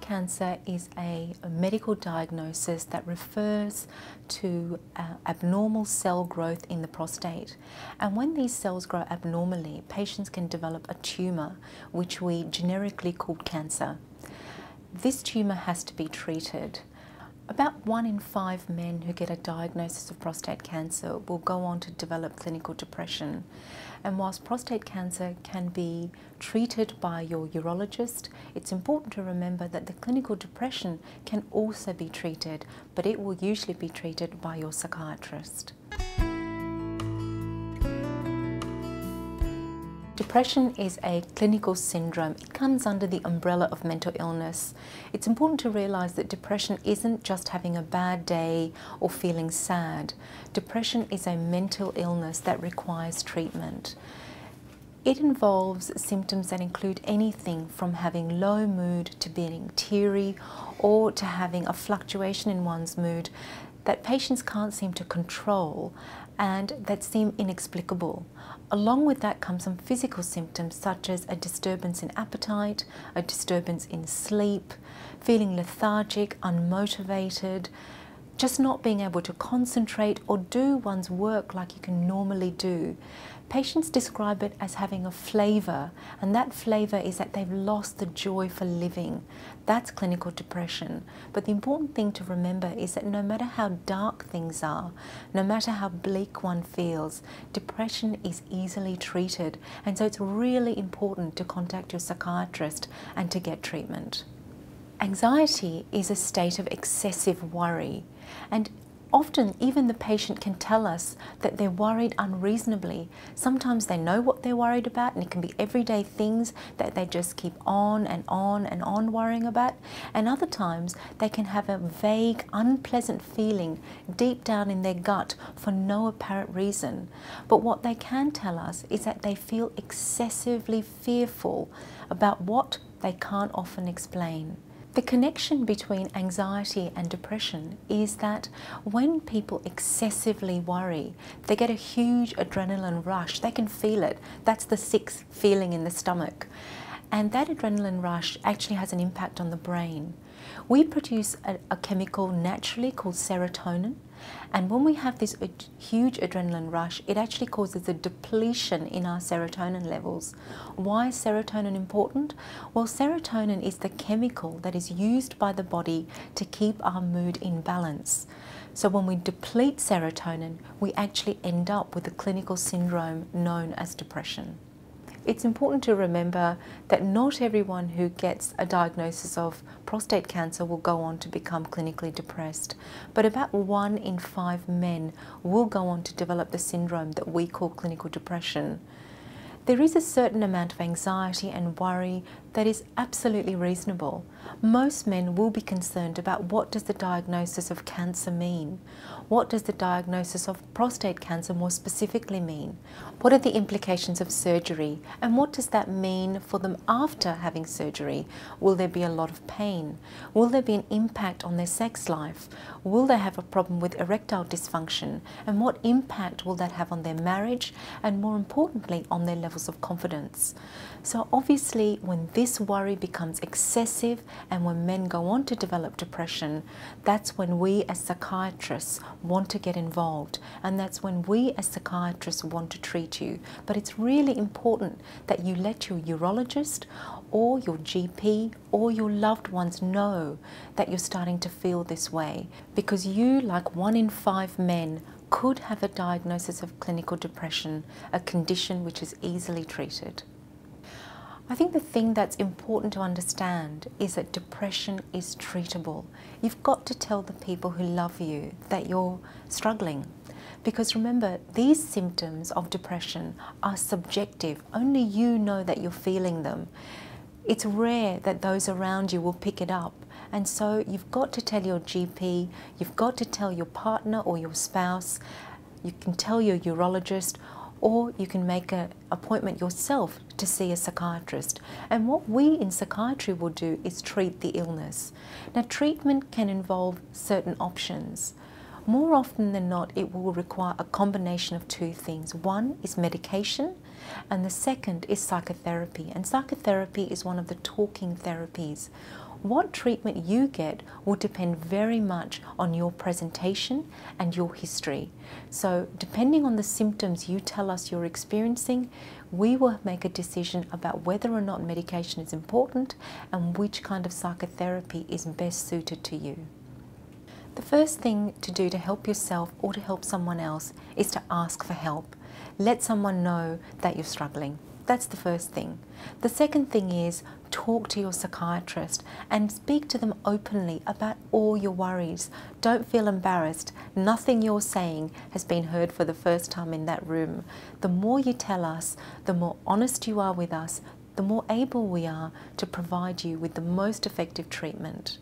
cancer is a medical diagnosis that refers to abnormal cell growth in the prostate. And when these cells grow abnormally, patients can develop a tumour, which we generically call cancer. This tumour has to be treated. About 1 in 5 men who get a diagnosis of prostate cancer will go on to develop clinical depression. And whilst prostate cancer can be treated by your urologist, it's important to remember that the clinical depression can also be treated, but it will usually be treated by your psychiatrist. Depression is a clinical syndrome. It comes under the umbrella of mental illness. It's important to realize that depression isn't just having a bad day or feeling sad. Depression is a mental illness that requires treatment. It involves symptoms that include anything from having low mood to being teary or to having a fluctuation in one's mood that patients can't seem to control and that seem inexplicable. Along with that comes some physical symptoms such as a disturbance in appetite, a disturbance in sleep, feeling lethargic, unmotivated, just not being able to concentrate or do one's work like you can normally do. Patients describe it as having a flavour, and that flavour is that they've lost the joy for living. That's clinical depression. But the important thing to remember is that no matter how dark things are, no matter how bleak one feels, depression is easily treated. And so it's really important to contact your psychiatrist and to get treatment. Anxiety is a state of excessive worry, and often even the patient can tell us that they're worried unreasonably. Sometimes they know what they're worried about, and it can be everyday things that they just keep on and on and on worrying about. And other times they can have a vague, unpleasant feeling deep down in their gut for no apparent reason. But what they can tell us is that they feel excessively fearful about what they can't often explain. The connection between anxiety and depression is that when people excessively worry, they get a huge adrenaline rush. They can feel it. That's the 6th feeling in the stomach. And that adrenaline rush actually has an impact on the brain. We produce a chemical naturally called serotonin. And when we have this huge adrenaline rush, it actually causes a depletion in our serotonin levels. Why is serotonin important? Well, serotonin is the chemical that is used by the body to keep our mood in balance. So when we deplete serotonin, we actually end up with a clinical syndrome known as depression. It's important to remember that not everyone who gets a diagnosis of prostate cancer will go on to become clinically depressed, but about 1 in 5 men will go on to develop the syndrome that we call clinical depression. There is a certain amount of anxiety and worry that is absolutely reasonable. Most men will be concerned about what does the diagnosis of cancer mean? What does the diagnosis of prostate cancer more specifically mean? What are the implications of surgery? And what does that mean for them after having surgery? Will there be a lot of pain? Will there be an impact on their sex life? Will they have a problem with erectile dysfunction? And what impact will that have on their marriage? And more importantly, on their levels of confidence? So obviously, when this worry becomes excessive and when men go on to develop depression, that's when we as psychiatrists want to get involved, and that's when we as psychiatrists want to treat you. But it's really important that you let your urologist or your GP or your loved ones know that you're starting to feel this way, because you, like 1 in 5 men, could have a diagnosis of clinical depression, a condition which is easily treated. I think the thing that's important to understand is that depression is treatable. You've got to tell the people who love you that you're struggling. Because remember, these symptoms of depression are subjective. Only you know that you're feeling them. It's rare that those around you will pick it up. And so you've got to tell your GP, you've got to tell your partner or your spouse, you can tell your urologist, or you can make an appointment yourself to see a psychiatrist. And what we in psychiatry will do is treat the illness. Now, treatment can involve certain options. More often than not, it will require a combination of 2 things. One is medication, and the second is psychotherapy. And psychotherapy is one of the talking therapies. What treatment you get will depend very much on your presentation and your history. So depending on the symptoms you tell us you're experiencing, we will make a decision about whether or not medication is important and which kind of psychotherapy is best suited to you. The first thing to do to help yourself or to help someone else is to ask for help. Let someone know that you're struggling. That's the first thing. The second thing is talk to your psychiatrist and speak to them openly about all your worries. Don't feel embarrassed. Nothing you're saying has been heard for the first time in that room. The more you tell us, the more honest you are with us, the more able we are to provide you with the most effective treatment.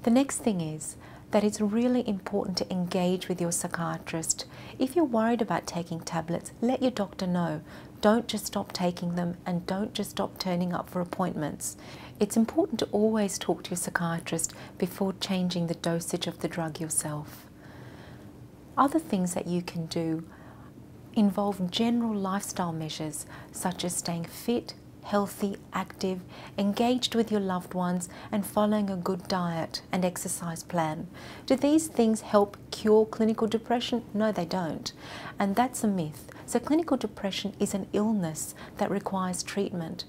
The next thing is that it's really important to engage with your psychiatrist. If you're worried about taking tablets, let your doctor know. Don't just stop taking them and don't just stop turning up for appointments. It's important to always talk to your psychiatrist before changing the dosage of the drug yourself. Other things that you can do involve general lifestyle measures such as staying fit, healthy, active, engaged with your loved ones, and following a good diet and exercise plan. Do these things help cure clinical depression? No, they don't. And that's a myth. So clinical depression is an illness that requires treatment.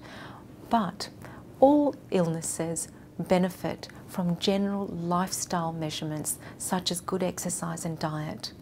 But all illnesses benefit from general lifestyle measurements such as good exercise and diet.